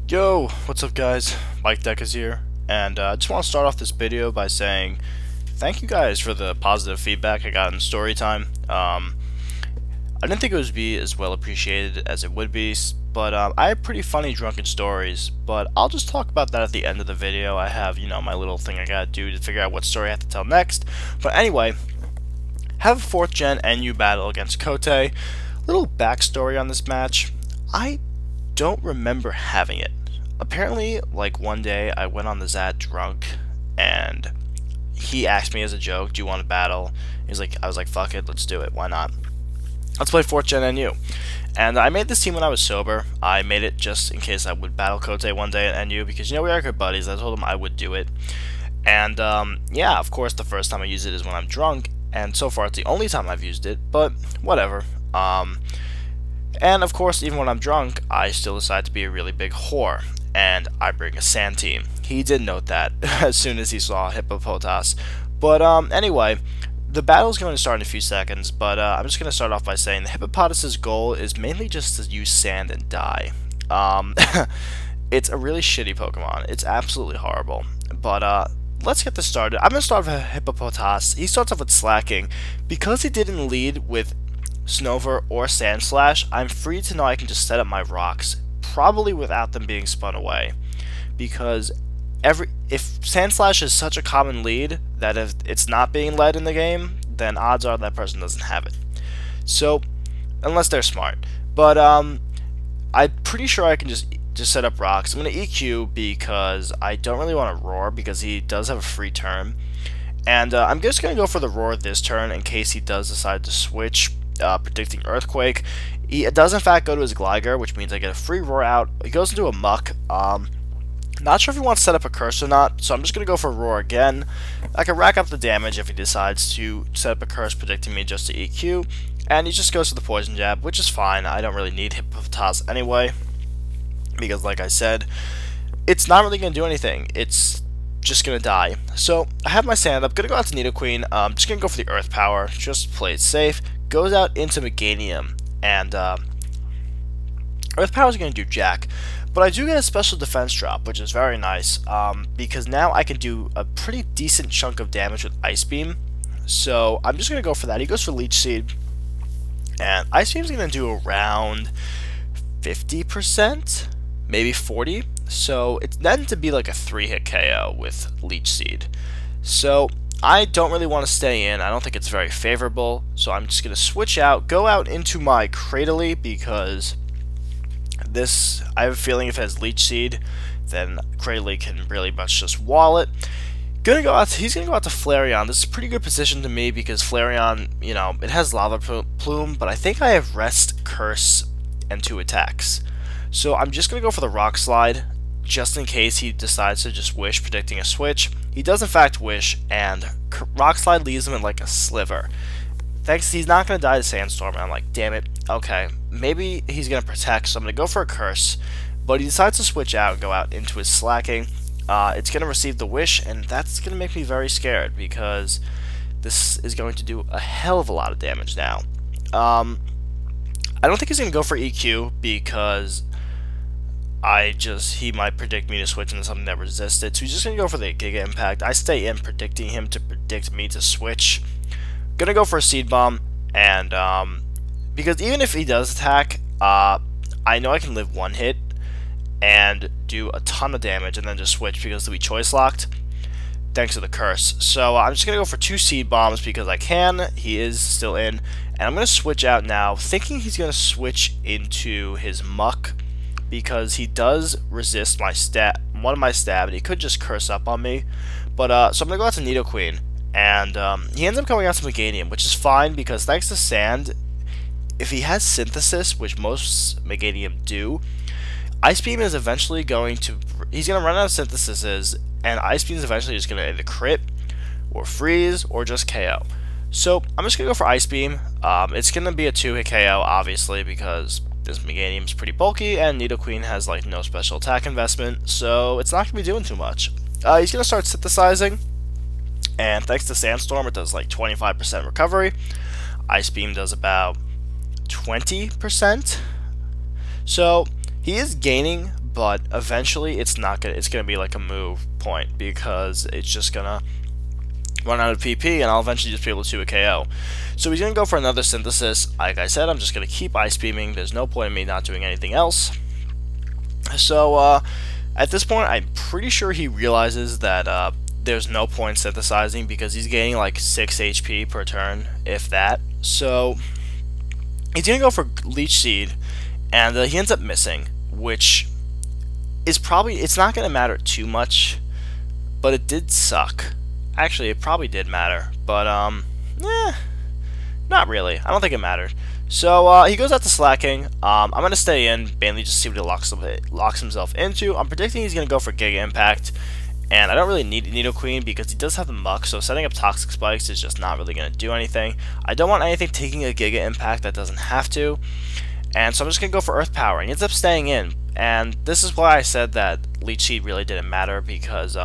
Yo, what's up guys? MikeDecIsHere, and I just want to start off this video by saying thank you guys for the positive feedback I got in story time. I didn't think it would be as well appreciated as it would be, but I have pretty funny drunken stories, but I'll just talk about that at the end of the video. I have, my little thing I gotta do to figure out what story I have to tell next. But anyway, have a 4th gen NU battle against Cote. Little backstory on this match. I don't remember having it. Apparently, like one day I went on the Zad drunk and he asked me as a joke, do you want to battle? I was like, fuck it, let's do it, why not? Let's play 4th gen NU. And I made this team when I was sober. I made it just in case I would battle Cote one day at NU because we are good buddies. I told him I would do it. And yeah, of course the first time I use it is when I'm drunk, and so far it's the only time I've used it, but whatever. And of course, even when I'm drunk, I still decide to be a really big whore, and I bring a sand team. He did note that as soon as he saw Hippopotas. But anyway, the battle is going to start in a few seconds, but I'm just going to start off by saying the Hippopotas' goal is mainly just to use sand and die. It's a really shitty Pokemon. It's absolutely horrible. But let's get this started. I'm going to start with Hippopotas. He starts off with Slacking. Because he didn't lead with Snover or Sand Slash, I'm free to know I can just set up my rocks, probably without them being spun away, because if Sand Slash is such a common lead that if it's not being led in the game, then odds are that person doesn't have it. So unless they're smart, but I'm pretty sure I can just set up rocks. I'm gonna EQ because I don't really want to roar because he does have a free turn, and I'm just gonna go for the roar this turn in case he does decide to switch. Predicting Earthquake. He does in fact go to his Gligar, which means I get a free roar out. He goes into a Muck. Not sure if he wants to set up a curse or not, so I'm just going to go for roar again. I can rack up the damage if he decides to set up a curse predicting me just to EQ, and he just goes for the Poison Jab, which is fine. I don't really need Hippopotas anyway, because like I said, it's not really going to do anything. It's just going to die. So I have my Sand up, going to go out to Nidoqueen. Just going to go for the Earth Power, just play it safe. Goes out into Meganium, and Earth Power is going to do jack, but I do get a special defense drop, which is very nice, because now I can do a pretty decent chunk of damage with Ice Beam, so I'm just going to go for that. He goes for Leech Seed, and Ice Beam is going to do around 50%, maybe 40%, so it's meant to be like a 3-hit KO with Leech Seed. So I don't really want to stay in. I don't think it's very favorable, so I'm just going to switch out, go out into my Cradily, because this, I have a feeling if it has Leech Seed, then Cradily can really much just wall it. He's going to go out to Flareon. This is a pretty good position to me because Flareon, it has Lava Plume, but I think I have Rest, Curse, and 2 attacks. So I'm just going to go for the Rock Slide, just in case he decides to just wish, predicting a switch. He does in fact wish, and Rock Slide leaves him in like a sliver. Thanks, he's not going to die to Sandstorm, and I'm like, damn it, okay, maybe he's going to protect, so I'm going to go for a Curse, but he decides to switch out and go out into his Slacking. It's going to receive the wish, and that's going to make me very scared, because this is going to do a hell of a lot of damage now. I don't think he's going to go for EQ, because he might predict me to switch into something that resists it, so he's just going to go for the Giga Impact. I stay in, predicting him to predict me to switch. Gonna go for a Seed Bomb, and because even if he does attack, I know I can live 1 hit and do a ton of damage and then just switch because it'll be Choice Locked, thanks to the Curse. So I'm just gonna go for 2 Seed Bombs because I can. He is still in, and I'm gonna switch out now, thinking he's gonna switch into his Muck, because he does resist my one of my stab, and he could just curse up on me. But so I'm gonna go out to Nidoqueen, and he ends up going out to Meganium, which is fine because thanks to Sand, if he has Synthesis, which most Meganium do, Ice Beam is eventually he's gonna run out of Synthesises, and Ice Beam is eventually just gonna either crit or freeze or just KO. So I'm just gonna go for Ice Beam. It's gonna be a 2-hit KO, obviously, because this Meganium's pretty bulky, and Nidoqueen has like no special attack investment, so it's not going to be doing too much. He's going to start synthesizing, and thanks to Sandstorm, it does like 25% recovery. Ice Beam does about 20%. So he is gaining, but eventually it's gonna be like a move point, because it's just gonna run out of PP and I'll eventually just be able to 2 a KO. So he's gonna go for another synthesis. Like I said, I'm just gonna keep ice beaming. There's no point in me not doing anything else. So at this point, I'm pretty sure he realizes that there's no point synthesizing, because he's gaining like 6 HP per turn, if that. So he's gonna go for Leech Seed, and he ends up missing, which is probably, it's not gonna matter too much, but it did suck. Actually, it probably did matter, but not really. I don't think it mattered. So he goes out to Slacking. I'm gonna stay in, mainly just see what he locks himself into. I'm predicting he's gonna go for Giga Impact, and I don't really need Nidoqueen because he does have the Muck, so setting up Toxic Spikes is just not really gonna do anything. I don't want anything taking a Giga Impact that doesn't have to, and so I'm just gonna go for Earth Power. And he ends up staying in, and this is why I said that Leech Seed really didn't matter, because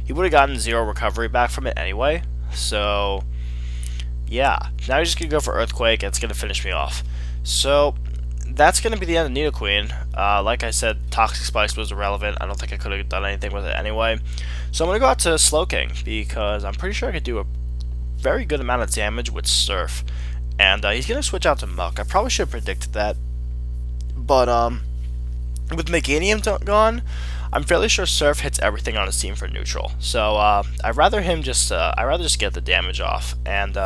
he would have gotten 0 recovery back from it anyway. So yeah, now he's just gonna go for Earthquake, and it's gonna finish me off. So that's gonna be the end of Nidoqueen. Like I said, Toxic Spikes was irrelevant. I don't think I could have done anything with it anyway. So I'm gonna go out to Slowking, because I'm pretty sure I could do a very good amount of damage with Surf. And he's gonna switch out to Muck. I probably should have predicted that, but with Meganium gone, I'm fairly sure Surf hits everything on his team for neutral. So I'd rather just get the damage off, and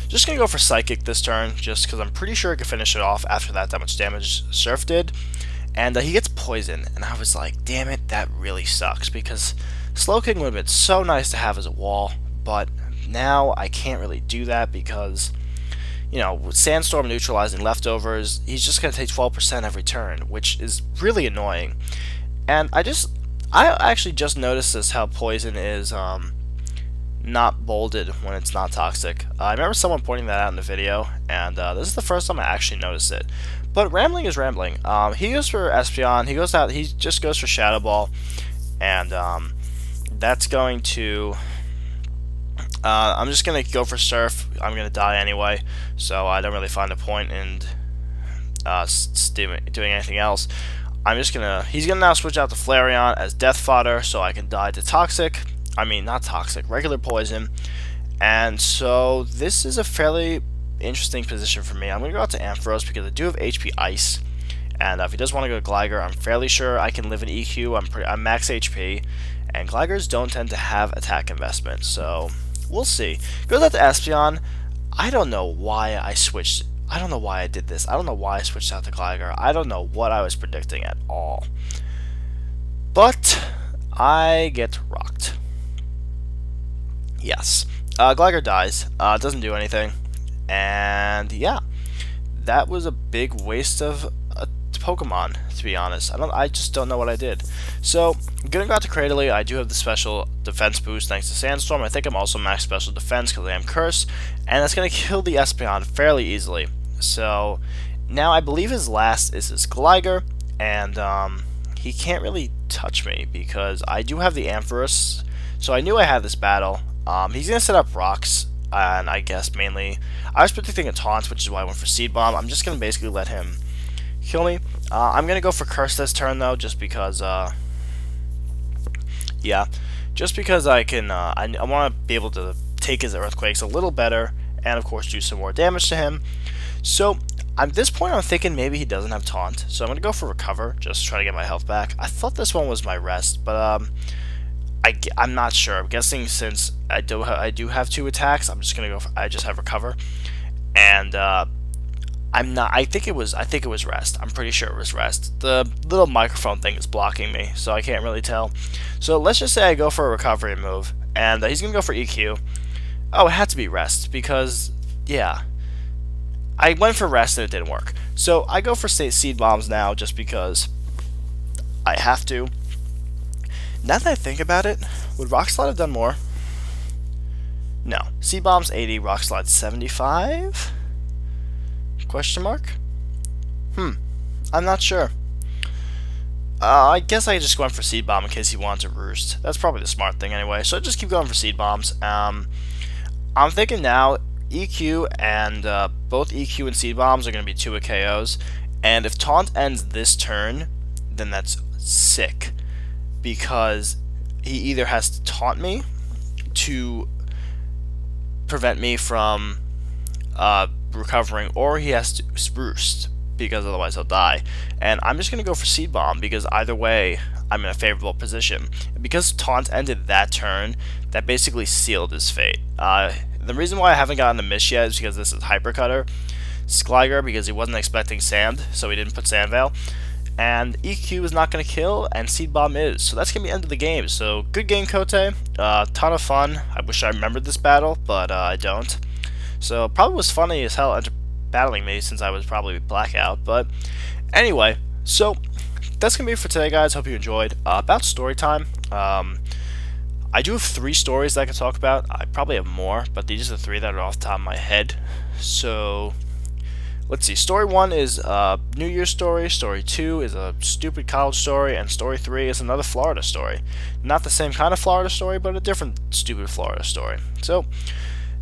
just gonna go for Psychic this turn, just because I'm pretty sure I could finish it off after that much damage Surf did. And he gets Poison, and I was like, damn it, that really sucks, because Slowking would have been so nice to have as a wall, but now I can't really do that, because, you know, with Sandstorm neutralizing leftovers, he's just going to take 12% every turn, which is really annoying. And I actually just noticed this, how Poison is not bolded when it's not toxic. I remember someone pointing that out in the video, and this is the first time I actually noticed it. But Rambling is Rambling. He goes for Espeon, he just goes for Shadow Ball, and that's going to... I'm just going to go for Surf. I'm going to die anyway, so I don't really find a point in doing anything else. He's going to now switch out to Flareon as Death Fodder, so I can die to Toxic. I mean, not Toxic, regular Poison. And so this is a fairly interesting position for me. I'm going to go out to Ampharos because I do have HP Ice. And if he does want to go to Gligar, I'm fairly sure I can live in EQ. I'm max HP. And Gligars don't tend to have attack investment, so we'll see. Goes out to Espeon. I don't know why I switched. I don't know why I did this. I don't know why I switched out to Gligar. I don't know what I was predicting at all. But I get rocked. Yes. Gligar dies. Doesn't do anything. And yeah, that was a big waste of a Pokemon, to be honest. I just don't know what I did. So, gonna go out to Cradily. I do have the special defense boost thanks to Sandstorm. I think I'm also max special defense because I am Cursed, and that's gonna kill the Espeon fairly easily. So, now I believe his last is his Gligar, and he can't really touch me because I do have the Ampharos. So I knew I had this battle. He's gonna set up rocks, and I guess mainly I was predicting a taunt, which is why I went for Seed Bomb. I'm just gonna basically let him kill me. I'm gonna go for Curse this turn though, just because yeah, just because I can I want to be able to take his Earthquakes a little better, and of course do some more damage to him. So at this point I'm thinking maybe he doesn't have taunt, so I'm gonna go for Recover just to try to get my health back. I thought this one was my rest, but I'm not sure. I'm guessing since I do have 2 attacks, I'm just gonna go for, I just have Recover, and I'm not. I think it was rest. I'm pretty sure it was rest. The little microphone thing is blocking me, so I can't really tell. So let's just say I go for a recovery move, and he's gonna go for EQ. Oh, it had to be rest because yeah, I went for rest and it didn't work. So I go for Seed Bombs now just because I have to. Now that I think about it, would Rock Slide have done more? No. Seed Bombs 80, Rock Slide 75. Question mark? I'm not sure. I guess I just went for Seed Bomb in case he wanted to roost. That's probably the smart thing anyway, so I just keep going for Seed Bombs. I'm thinking now EQ and both EQ and Seed Bombs are going to be 2 KOs, and if Taunt ends this turn, then that's sick, because he either has to taunt me to prevent me from recovering, or he has to spruce, because otherwise he'll die. And I'm just going to go for Seed Bomb, because either way I'm in a favorable position. And because taunt ended that turn, that basically sealed his fate. The reason why I haven't gotten a miss yet is because this is Hyper Cutter. Sgliger, because he wasn't expecting Sand, so he didn't put Sand Veil. And EQ is not going to kill, and Seed Bomb is. So that's going to be the end of the game. So good game, Cote. Ton of fun. I wish I remembered this battle, but I don't. So probably was funny as hell battling me, since I was probably blackout. But anyway, so that's going to be it for today, guys. Hope you enjoyed. About story time. I do have 3 stories that I can talk about. I probably have more, but these are the 3 that are off the top of my head. So let's see. Story 1 is a New Year's story. Story 2 is a stupid college story. And story 3 is another Florida story. Not the same kind of Florida story, but a different stupid Florida story. So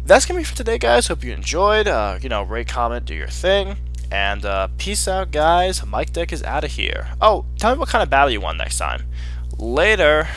that's going to be for today, guys. Hope you enjoyed. Rate, comment, do your thing. And peace out, guys. Mike Deck is out of here. Oh, tell me what kind of battle you want next time. Later.